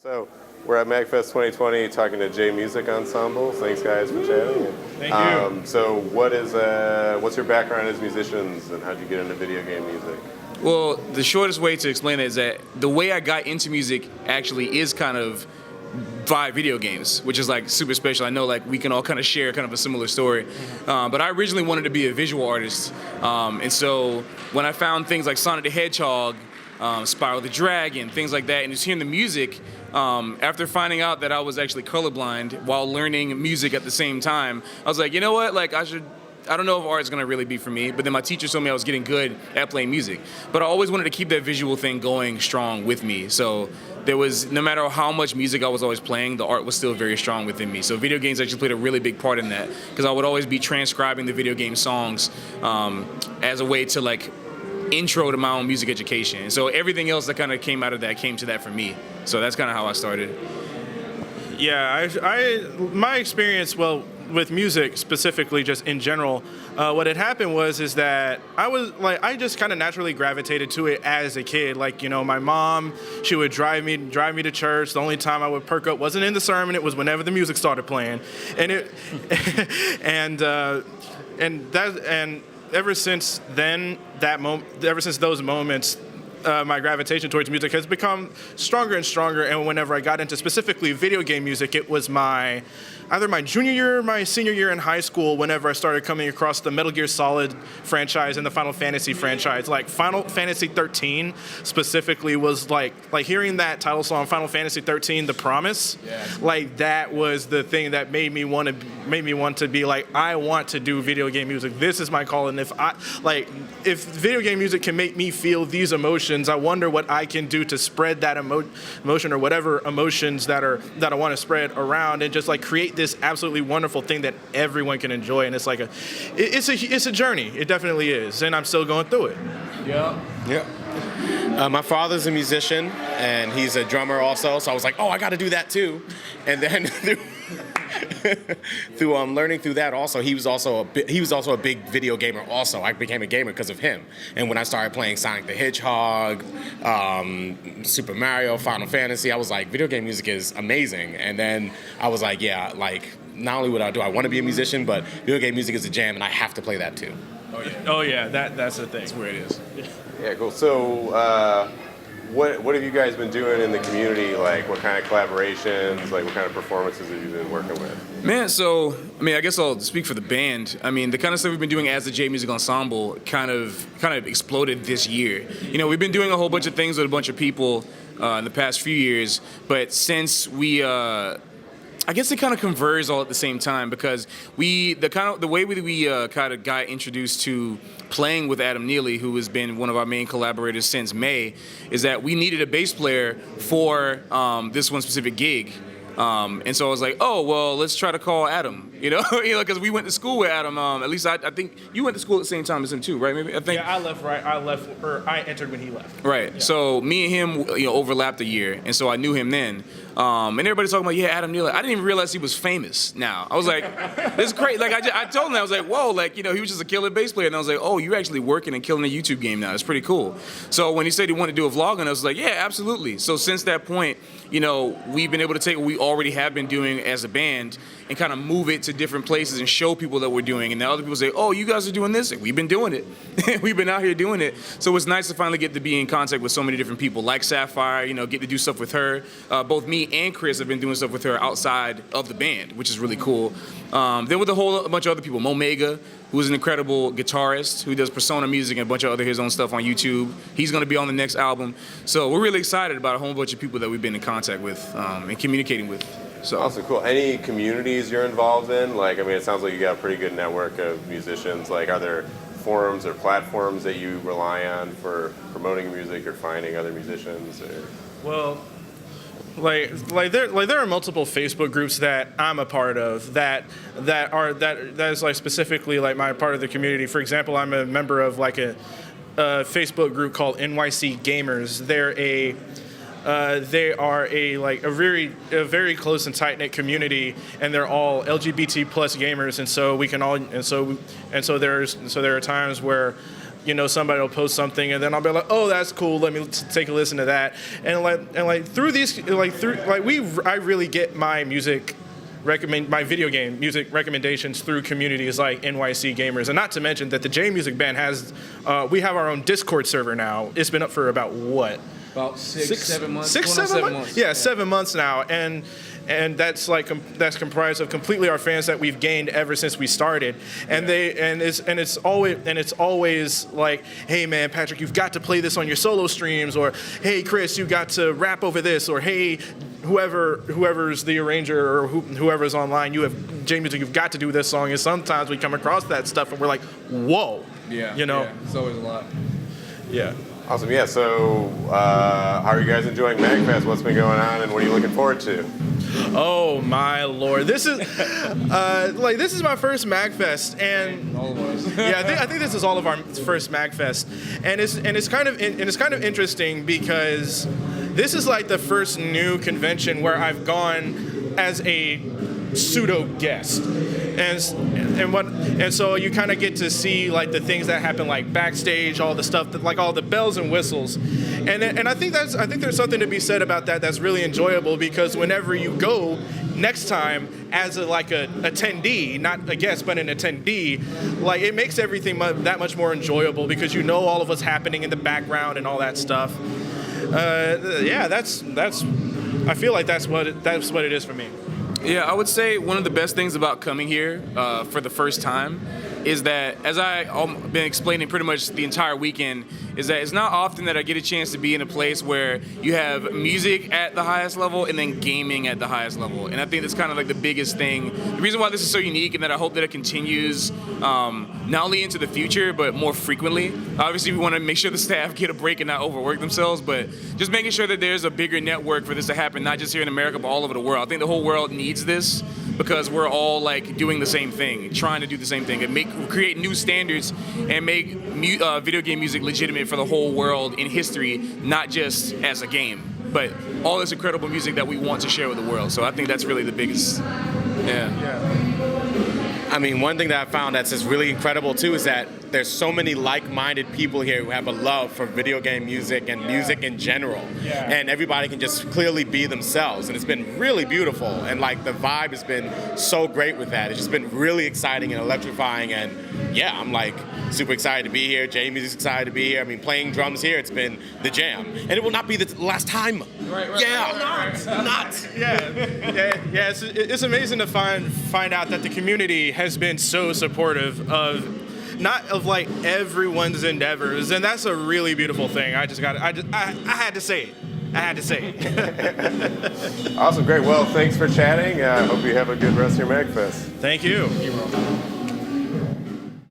So we're at MAGFest 2020 talking to J-MUSIC Ensemble. Thanks guys for chatting. Thank you. So what's your background as musicians and how'd you get into video game music? Well, the shortest way to explain it is that the way I got into music actually is kind of via video games, which is like super special. I know like we can all kind of share kind of a similar story. But I originally wanted to be a visual artist. And so when I found things like Sonic the Hedgehog, Spyro the Dragon, things like that, and just hearing the music, after finding out that I was actually colorblind while learning music at the same time, I was like, you know what, like I don't know if art is gonna really be for me, but then my teacher told me I was getting good at playing music. But I always wanted to keep that visual thing going strong with me. So there was, no matter how much music I was always playing, the art was still very strong within me. So video games actually played a really big part in that, because I would always be transcribing the video game songs as a way to like intro to my own music education. And so everything else that kind of came out of that came to that for me. So that's kind of how I started. Yeah, my experience, well, with music specifically, just in general, what had happened is that I just kind of naturally gravitated to it as a kid. Like, you know, my mom, she would drive me to church. The only time I would perk up wasn't in the sermon; it was whenever the music started playing, and ever since then, ever since those moments, my gravitation towards music has become stronger and stronger. And whenever I got into specifically video game music, it was either my junior year or my senior year in high school whenever I started coming across the Metal Gear Solid franchise and the Final Fantasy franchise. Like Final Fantasy 13 specifically was like hearing that title song, Final Fantasy 13, The Promise, like that was the thing that made me want to be like, I want to do video game music. This is my calling. If video game music can make me feel these emotions, I wonder what I can do to spread that emotion or whatever emotions that I want to spread around, and just like create this absolutely wonderful thing that everyone can enjoy. And it's like it's a journey. It definitely is, and I'm still going through it. Yeah. My father's a musician and he's a drummer also, so I was like, oh, I got to do that too. And then through learning through that also, he was also a big video gamer also. I became a gamer because of him. And when I started playing Sonic the Hedgehog, Super Mario, Final Fantasy, I was like, video game music is amazing. And then I was like, yeah, like not only would I want to be a musician, but video game music is a jam and I have to play that too. Oh yeah, that's the thing. That's where it is. Yeah, cool. So what have you guys been doing in the community? Like what kind of collaborations, like what kind of performances have you been working with? Man, so, I mean, I guess I'll speak for the band. I mean, the kind of stuff we've been doing as the J-MUSIC Ensemble kind of exploded this year. You know, we've been doing a whole bunch of things with a bunch of people in the past few years, but since we, I guess it kind of converged all at the same time, because the way we kind of got introduced to playing with Adam Neely, who has been one of our main collaborators since May, is that we needed a bass player for this one specific gig. And so I was like, oh, well, let's try to call Adam, you know, because we went to school with Adam. At least I think you went to school at the same time as him too, right? Maybe I think. Yeah, I entered when he left. Right. Yeah. So me and him, you know, overlapped a year, and so I knew him then. And everybody's talking about, yeah, Adam Neely. I didn't even realize he was famous now. I was like, this is crazy. Like, I told him that. I was like, whoa, like, you know, he was just a killer bass player. And I was like, oh, you're actually working and killing a YouTube game now. It's pretty cool. So when he said he wanted to do a vlog, and I was like, yeah, absolutely. So since that point, you know, we've been able to take what we already have been doing as a band and kind of move it to different places and show people that we're doing. And now other people say, oh, you guys are doing this? And we've been doing it. We've been out here doing it. So it's nice to finally get to be in contact with so many different people, like Sapphire, you know, get to do stuff with her. Both me and Chris have been doing stuff with her outside of the band, which is really cool. Then with a bunch of other people, Momega, who's an incredible guitarist who does Persona music and a bunch of other his own stuff on YouTube. He's going to be on the next album. So we're really excited about a whole bunch of people that we've been in contact with and communicating with. So awesome, cool. Any communities you're involved in? Like, I mean, it sounds like you got a pretty good network of musicians. Like, are there forums or platforms that you rely on for promoting music or finding other musicians? Or? Well, there are multiple Facebook groups that I'm a part of that is like specifically like my part of the community. For example, I'm a member of like a Facebook group called NYC Gamers. They are a very close and tight knit community, and they're all LGBT plus gamers, and so we can all there are times where somebody will post something, and then I'll be like, oh, that's cool. Let me take a listen to that. And through these, I really get my my video game music recommendations through communities like NYC Gamers, and not to mention that the J-MUSIC band we have our own Discord server now. It's been up for about what? About 7 months. 7 months? Yeah, 7 months now, and that's that's comprised of completely our fans that we've gained ever since we started, and it's always like, hey man, Patrick, you've got to play this on your solo streams, or hey Chris, you got to rap over this, or hey whoever's the arranger or whoever's online, you have J-MUSIC, you've got to do this song. And sometimes we come across that stuff and we're like, whoa, yeah, it's always a lot. Yeah. Awesome. Yeah. So, how are you guys enjoying MAGFest? What's been going on, and what are you looking forward to? Oh my lord, this is this is my first MAGFest, and all of us. yeah, I think this is all of our first MAGFest, and it's kind of interesting because this is like the first new convention where I've gone as a pseudo guest, and so you kind of get to see like the things that happen like backstage, all the stuff that, like all the bells and whistles, and I think there's something to be said about that that's really enjoyable, because whenever you go next time as a attendee, not a guest but an attendee, like it makes everything that much more enjoyable, because you know all of what's happening in the background and all that stuff. Yeah, that's I feel like that's what it is for me. Yeah, I would say one of the best things about coming here for the first time is that, as I've been explaining pretty much the entire weekend, is that it's not often that I get a chance to be in a place where you have music at the highest level and then gaming at the highest level. And I think that's kind of like the biggest thing. The reason why this is so unique, and that I hope that it continues not only into the future, but more frequently. Obviously, we want to make sure the staff get a break and not overwork themselves, but just making sure that there's a bigger network for this to happen, not just here in America, but all over the world. I think the whole world needs this, because we're all like doing the same thing, trying to do the same thing, and create new standards and make video game music legitimate for the whole world in history, not just as a game, but all this incredible music that we want to share with the world. So I think that's really the biggest. I mean, one thing that I found that's just really incredible too is that there's so many like-minded people here who have a love for video game music and music in general. Yeah. And everybody can just clearly be themselves. And it's been really beautiful. And like the vibe has been so great with that. It's just been really exciting and electrifying. And yeah, I'm like super excited to be here. J-MUSIC's excited to be here. I mean, playing drums here, it's been the jam. And it will not be the last time. Right. Yeah. Not. Yeah. It's amazing to find out that the community has been so supportive of like everyone's endeavors, and that's a really beautiful thing. I had to say it. Awesome. Great. Well, thanks for chatting. I hope you have a good rest of your MAGFest. Thank you.